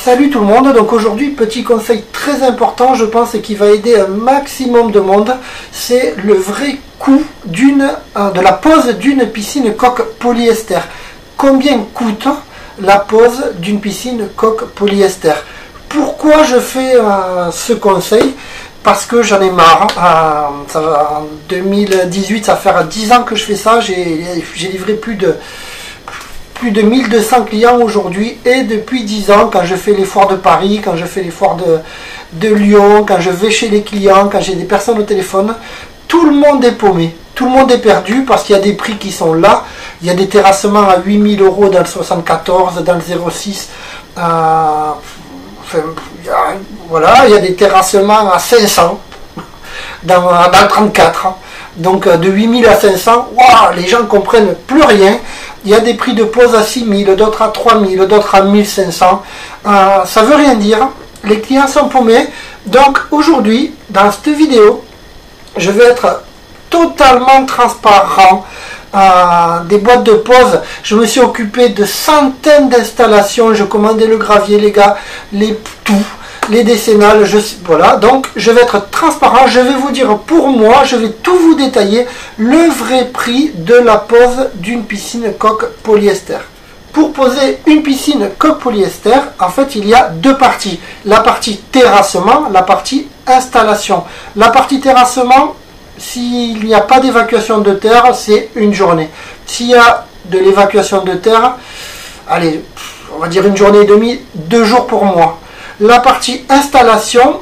Salut tout le monde, donc aujourd'hui petit conseil très important je pense et qui va aider un maximum de monde, c'est le vrai coût de la pose d'une piscine coque polyester. Combien coûte la pose d'une piscine coque polyester? Pourquoi je fais ce conseil? Parce que j'en ai marre, ça va, en 2018 ça va faire 10 ans que je fais ça, j'ai livré plus de 1200 clients aujourd'hui, et depuis 10 ans, quand je fais les foires de Paris, quand je fais les foires de Lyon, quand je vais chez les clients, quand j'ai des personnes au téléphone, tout le monde est paumé, tout le monde est perdu parce qu'il y a des prix qui sont là, il y a des terrassements à 8000 € dans le 74, dans le 06, voilà, il y a des terrassements à 500 dans le 34, donc de 8000 à 500, wow, les gens ne comprennent plus rien. Il y a des prix de pause à 6000, d'autres à 3000, d'autres à 1500. Ça veut rien dire. Les clients sont paumés. Donc aujourd'hui, dans cette vidéo, je vais être totalement transparent. Des boîtes de pause, je me suis occupé de centaines d'installations. Je commandais le gravier, les gars, les décennales, voilà, donc je vais être transparent, je vais vous dire pour moi, je vais tout vous détailler, le vrai prix de la pose d'une piscine coque polyester. Pour poser une piscine coque polyester, en fait il y a deux parties, la partie terrassement, la partie installation. La partie terrassement, s'il n'y a pas d'évacuation de terre, c'est une journée. S'il y a de l'évacuation de terre, allez, on va dire une journée et demie, 2 jours pour moi. La partie installation,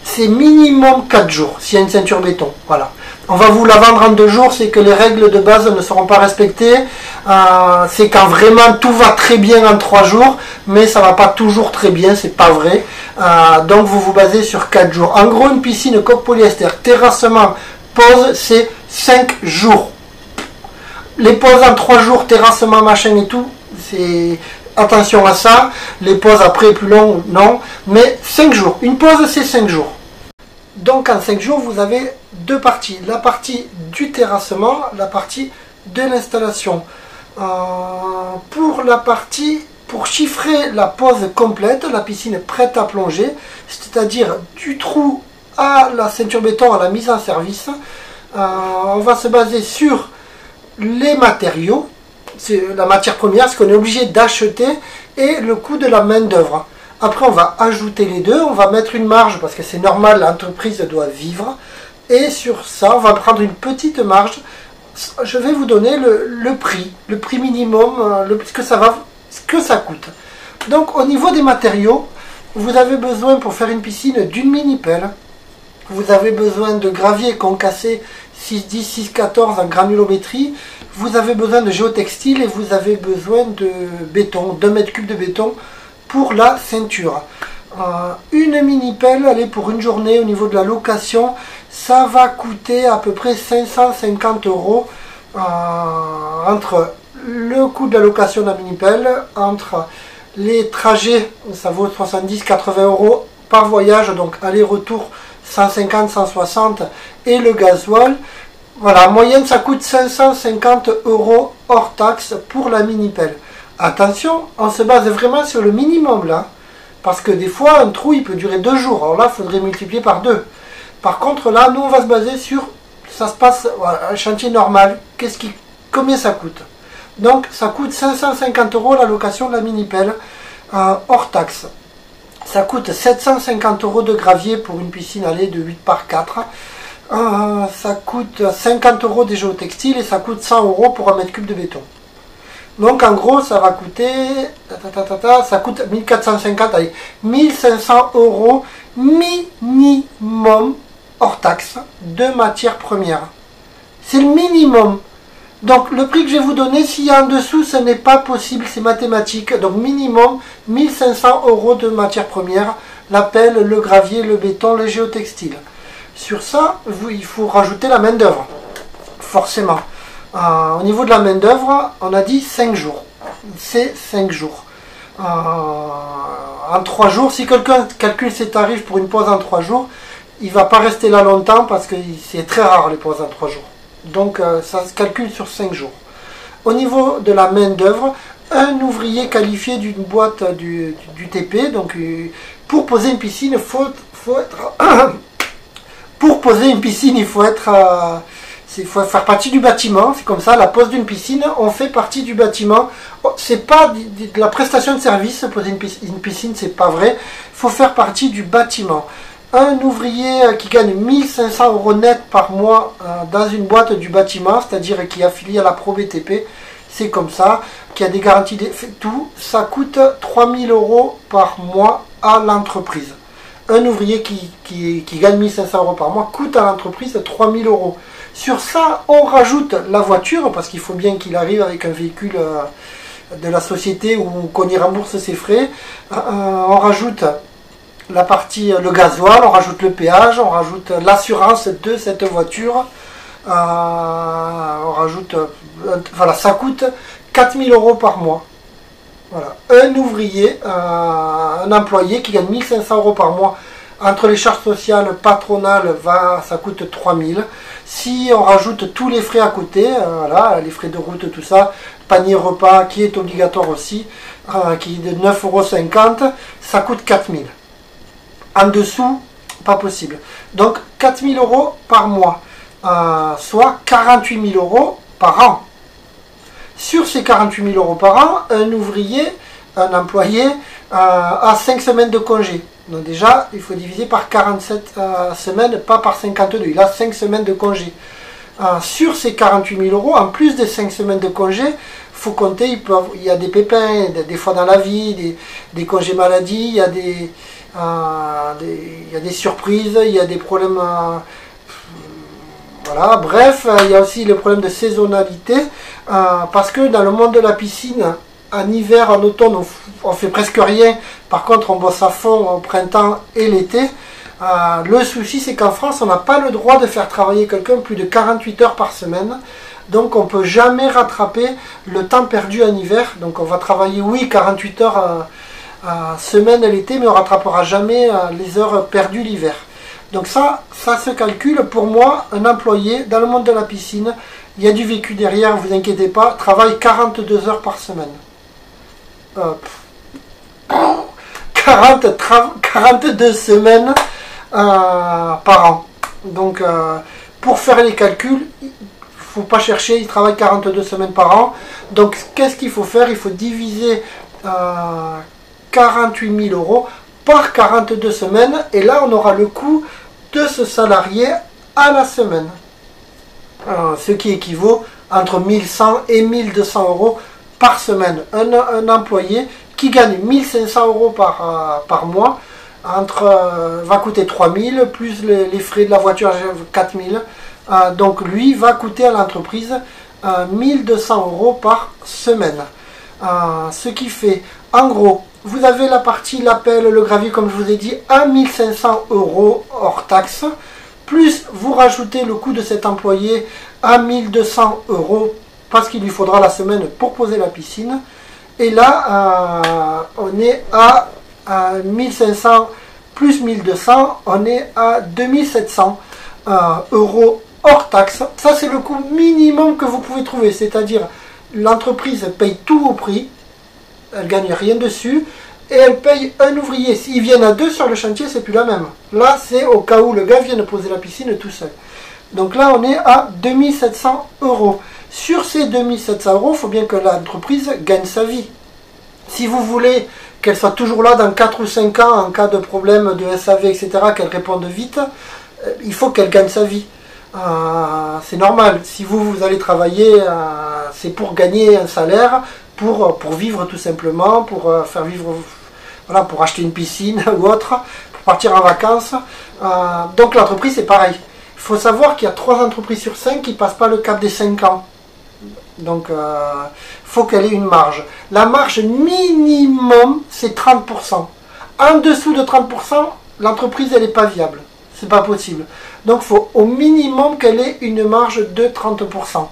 c'est minimum 4 jours, s'il y a une ceinture béton. Voilà. On va vous la vendre en 2 jours, c'est que les règles de base ne seront pas respectées. C'est quand vraiment tout va très bien en 3 jours, mais ça ne va pas toujours très bien, c'est pas vrai. Donc vous vous basez sur 4 jours. En gros, une piscine coque polyester, terrassement, pose, c'est 5 jours. Les poses en 3 jours, terrassement, machin et tout, c'est... Attention à ça, les pauses après plus longues, non, mais 5 jours. Une pause, c'est 5 jours. Donc en 5 jours, vous avez deux parties. La partie du terrassement, la partie de l'installation. Pour chiffrer la pose complète, la piscine prête à plonger, c'est-à-dire du trou à la ceinture béton, à la mise en service, on va se baser sur les matériaux. C'est la matière première, ce qu'on est obligé d'acheter, et le coût de la main d'œuvre. Après on va ajouter les deux, on va mettre une marge parce que c'est normal, l'entreprise doit vivre, et sur ça on va prendre une petite marge. Je vais vous donner le prix minimum, ce que ça coûte. Donc au niveau des matériaux, vous avez besoin pour faire une piscine d'une mini pelle, vous avez besoin de gravier concassé 610, 614 en granulométrie, vous avez besoin de géotextile et vous avez besoin de béton, 2 mètres cubes de béton pour la ceinture. Une mini pelle, allez, pour une journée au niveau de la location, ça va coûter à peu près 550 € entre le coût de la location de la mini pelle, entre les trajets, ça vaut 70-80 € par voyage, donc aller-retour 150-160, et le gasoil. Voilà, en moyenne ça coûte 550 € hors taxe pour la mini pelle. Attention, on se base vraiment sur le minimum là, parce que des fois un trou il peut durer 2 jours, alors là il faudrait multiplier par 2. Par contre là, nous on va se baser sur, ça se passe, voilà, un chantier normal, combien ça coûte. Donc ça coûte 550 € la location de la mini pelle hors taxe. Ça coûte 750 € de gravier pour une piscine allée de 8 par 4. Ça coûte 50 € des géotextiles et ça coûte 100 € pour 1 mètre cube de béton. Donc en gros ça va coûter, ça coûte 1450, allez, 1500 € minimum hors taxe de matières premières. C'est le minimum. Donc le prix que je vais vous donner, s'il y a en dessous, ce n'est pas possible, c'est mathématique. Donc minimum 1500 € de matières premières, la pelle, le gravier, le béton, le géotextile. Sur ça, il faut rajouter la main d'œuvre, forcément. Au niveau de la main d'œuvre, on a dit 5 jours. C'est 5 jours. En 3 jours, si quelqu'un calcule ses tarifs pour une pause en 3 jours, il ne va pas rester là longtemps parce que c'est très rare les pauses en 3 jours. Donc ça se calcule sur 5 jours. Au niveau de la main d'œuvre, un ouvrier qualifié d'une boîte du TP. Donc pour poser une piscine, pour poser une piscine, il faut faire partie du bâtiment. C'est comme ça, la pose d'une piscine, on fait partie du bâtiment. C'est pas de la prestation de service, poser une piscine, c'est pas vrai. Il faut faire partie du bâtiment. Un ouvrier qui gagne 1500 € net par mois dans une boîte du bâtiment, c'est-à-dire qui est affilié à la Pro BTP, c'est comme ça, qui a des garanties, tout, ça coûte 3000 € par mois à l'entreprise. Un ouvrier qui gagne 1500 € par mois coûte à l'entreprise 3000 €. Sur ça, on rajoute la voiture, parce qu'il faut bien qu'il arrive avec un véhicule de la société ou qu'on y rembourse ses frais. On rajoute la partie, le gasoil, on rajoute le péage, on rajoute l'assurance de cette voiture. On rajoute, voilà, ça coûte 4000 € par mois. Voilà. Un ouvrier, un employé qui gagne 1500 € par mois, entre les charges sociales patronales, ça coûte 3000. Si on rajoute tous les frais à côté, voilà, les frais de route, tout ça, panier repas qui est obligatoire aussi, qui est de 9,50 €, ça coûte 4000. En dessous, pas possible. Donc 4000 € par mois, soit 48 000 € par an. Sur ces 48 000 € par an, un ouvrier, un employé, a 5 semaines de congé. Donc déjà, il faut diviser par 47 semaines, pas par 52. Il a 5 semaines de congé. Sur ces 48 000 €, en plus des 5 semaines de congé, il faut compter, il y a des pépins, des fois dans la vie, des congés maladie, il y a des surprises, il y a des problèmes... voilà, bref, il y a aussi le problème de saisonnalité, parce que dans le monde de la piscine, en hiver, en automne, on fait presque rien. Par contre, on bosse à fond au printemps et l'été. Le souci, c'est qu'en France, on n'a pas le droit de faire travailler quelqu'un plus de 48 heures par semaine. Donc, on ne peut jamais rattraper le temps perdu en hiver. Donc, on va travailler, oui, 48 heures semaine l'été, mais on ne rattrapera jamais les heures perdues l'hiver. Donc ça se calcule. Pour moi, un employé dans le monde de la piscine, il y a du vécu derrière, vous inquiétez pas, travaille 42 heures par semaine. 42 semaines par an. Donc pour faire les calculs, il ne faut pas chercher, il travaille 42 semaines par an. Donc qu'est-ce qu'il faut faire? Il faut diviser 48 000 € par 42 semaines, et là on aura le coût de ce salarié à la semaine. Ce qui équivaut entre 1100 et 1200 € par semaine. Un employé qui gagne 1500 € par mois, va coûter 3000, plus les frais de la voiture 4000. Donc lui va coûter à l'entreprise 1200 € par semaine. Ce qui fait, en gros, vous avez la partie, l'appel, le gravier, comme je vous ai dit, à 1500 € hors taxe. Plus vous rajoutez le coût de cet employé à 1200 € parce qu'il lui faudra la semaine pour poser la piscine. Et là, on est à 1500 plus 1200, on est à 2700 € hors taxe. Ça, c'est le coût minimum que vous pouvez trouver. C'est-à-dire, l'entreprise paye tout au prix. Elle ne gagne rien dessus, et elle paye un ouvrier. S'ils viennent à deux sur le chantier, c'est plus la même. Là, c'est au cas où le gars vienne poser la piscine tout seul. Donc là, on est à 2700 €. Sur ces 2700 €, il faut bien que l'entreprise gagne sa vie. Si vous voulez qu'elle soit toujours là dans 4 ou 5 ans, en cas de problème de SAV, etc., qu'elle réponde vite, il faut qu'elle gagne sa vie. C'est normal. Si vous allez travailler, c'est pour gagner un salaire, pour vivre tout simplement, pour faire vivre, voilà, pour acheter une piscine ou autre, pour partir en vacances. Donc l'entreprise, c'est pareil. Il faut savoir qu'il y a 3 entreprises sur 5 qui ne passent pas le cap des 5 ans. Donc il faut qu'elle ait une marge. La marge minimum, c'est 30%. En dessous de 30%, l'entreprise, elle n'est pas viable. C'est pas possible. Donc il faut au minimum qu'elle ait une marge de 30%.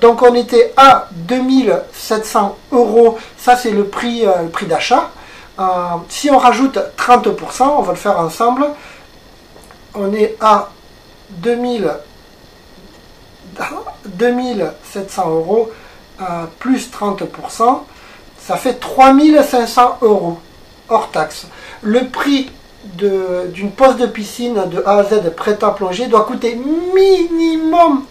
Donc on était à 2700 €, ça c'est le prix d'achat. Si on rajoute 30%, on va le faire ensemble, on est à 2700 € plus 30%, ça fait 3500 € hors taxe. Le prix d'une pose de piscine de A à Z prête à plonger doit coûter minimum,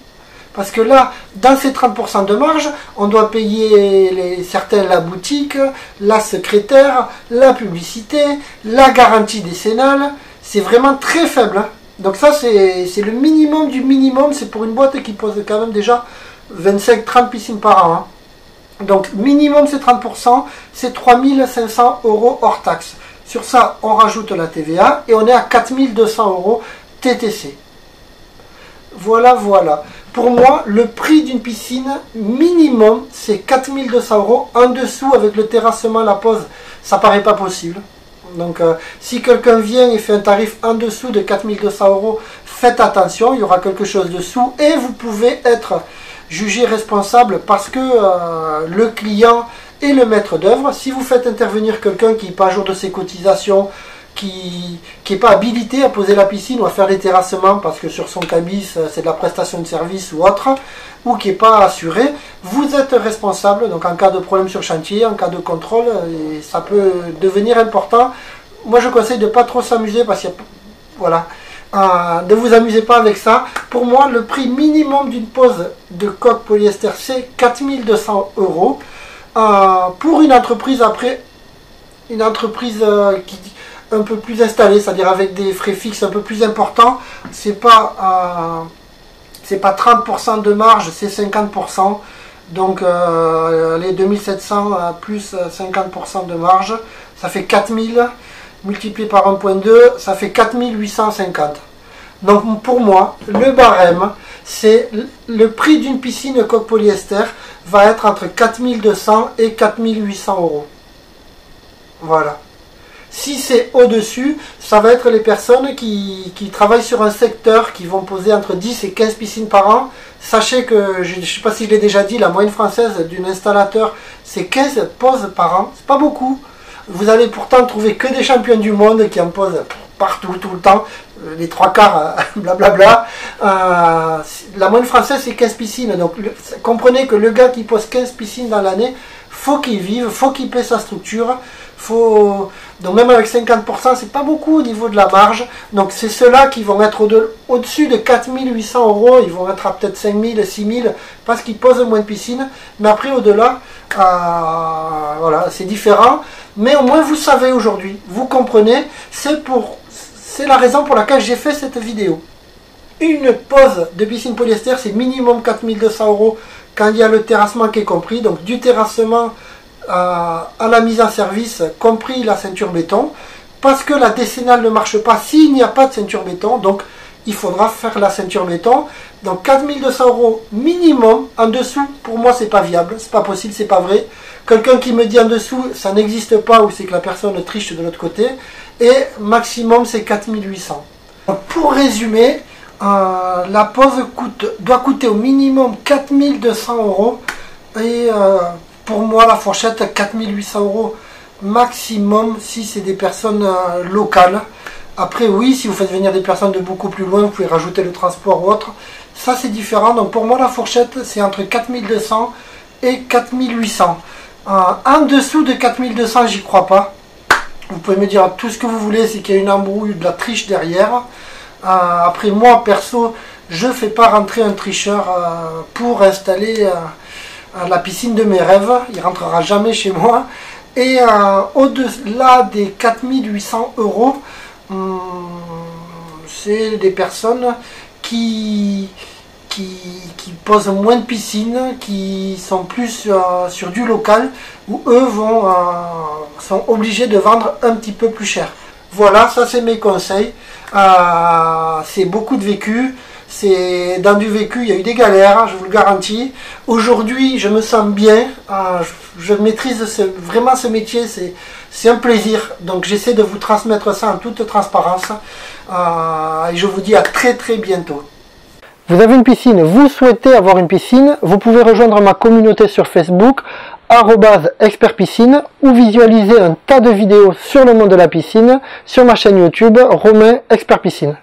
parce que là, dans ces 30% de marge, on doit payer certains la boutique, la secrétaire, la publicité, la garantie décennale. C'est vraiment très faible. Donc ça, c'est le minimum du minimum. C'est pour une boîte qui pose quand même déjà 25-30 piscines par an. Donc minimum c'est 30%, c'est 3500 € hors taxe. Sur ça, on rajoute la TVA et on est à 4200 € TTC. Voilà, voilà. Pour moi, le prix d'une piscine minimum, c'est 4200 €. En dessous, avec le terrassement, la pose, ça paraît pas possible. Donc, si quelqu'un vient et fait un tarif en dessous de 4200 €, faites attention, il y aura quelque chose dessous et vous pouvez être jugé responsable parce que le client est le maître d'œuvre. Si vous faites intervenir quelqu'un qui n'est pas à jour de ses cotisations, qui n'est pas habilité à poser la piscine ou à faire des terrassements parce que sur son cabis c'est de la prestation de service ou autre, ou qui n'est pas assuré, vous êtes responsable. Donc en cas de problème sur chantier, en cas de contrôle, et ça peut devenir important. Moi je conseille de ne pas trop s'amuser parce qu'il y a, voilà, ne vous amusez pas avec ça. Pour moi le prix minimum d'une pose de coque polyester c'est 4200 €. Pour une entreprise, après une entreprise qui un peu plus installée, c'est-à-dire avec des frais fixes un peu plus importants, c'est pas 30% de marge, c'est 50%. Donc les 2700 plus 50% de marge, ça fait 4000 multiplié par 1.2, ça fait 4850. Donc pour moi, le barème, c'est le prix d'une piscine coque polyester va être entre 4200 et 4800 €. Voilà. Si c'est au-dessus, ça va être les personnes qui travaillent sur un secteur, qui vont poser entre 10 et 15 piscines par an. Sachez que, je ne sais pas si je l'ai déjà dit, la moyenne française d'un installateur, c'est 15 poses par an. C'est pas beaucoup. Vous allez pourtant trouver que des champions du monde qui en posent partout, tout le temps. Les trois quarts, blablabla. La moyenne française, c'est 15 piscines. Donc, comprenez que le gars qui pose 15 piscines dans l'année, faut qu'il vive, faut qu'il paie sa structure. Donc, même avec 50%, c'est pas beaucoup au niveau de la marge. Donc, c'est ceux-là qui vont être au-dessus de 4800 €. Ils vont être à peut-être 5000, 6000 parce qu'ils posent moins de piscines. Mais après, au-delà, voilà, c'est différent. Mais au moins, vous savez aujourd'hui, vous comprenez. C'est la raison pour laquelle j'ai fait cette vidéo. Une pose de piscine polyester, c'est minimum 4200 € quand il y a le terrassement qui est compris. Donc du terrassement à la mise en service, compris la ceinture béton. Parce que la décennale ne marche pas s'il n'y a pas de ceinture béton. Donc il faudra faire la ceinture béton. Donc 4200 € minimum. En dessous, pour moi, c'est pas viable. C'est pas possible, c'est pas vrai. Quelqu'un qui me dit en dessous, ça n'existe pas, ou c'est que la personne triche de l'autre côté. Et maximum, c'est 4800. Pour résumer, la pose doit coûter au minimum 4200 €. Et pour moi, la fourchette, 4800 € maximum si c'est des personnes locales. Après, oui, si vous faites venir des personnes de beaucoup plus loin, vous pouvez rajouter le transport ou autre. Ça, c'est différent. Donc pour moi, la fourchette, c'est entre 4200 et 4800. En dessous de 4200, j'y crois pas. Vous pouvez me dire tout ce que vous voulez, c'est qu'il y a une embrouille, de la triche derrière. Après, moi, perso, je ne fais pas rentrer un tricheur pour installer la piscine de mes rêves. Il ne rentrera jamais chez moi. Et au-delà des 4800 €, c'est des personnes qui posent moins de piscines, qui sont plus sur du local, où eux sont obligés de vendre un petit peu plus cher. Voilà, ça c'est mes conseils. C'est beaucoup de vécu. Dans du vécu, il y a eu des galères, je vous le garantis. Aujourd'hui, je me sens bien. Je maîtrise vraiment ce métier. C'est un plaisir. Donc j'essaie de vous transmettre ça en toute transparence. Et je vous dis à très très bientôt. Vous avez une piscine, vous souhaitez avoir une piscine, vous pouvez rejoindre ma communauté sur Facebook, @expertpiscine, ou visualiser un tas de vidéos sur le monde de la piscine sur ma chaîne YouTube, Romain Expert Piscine.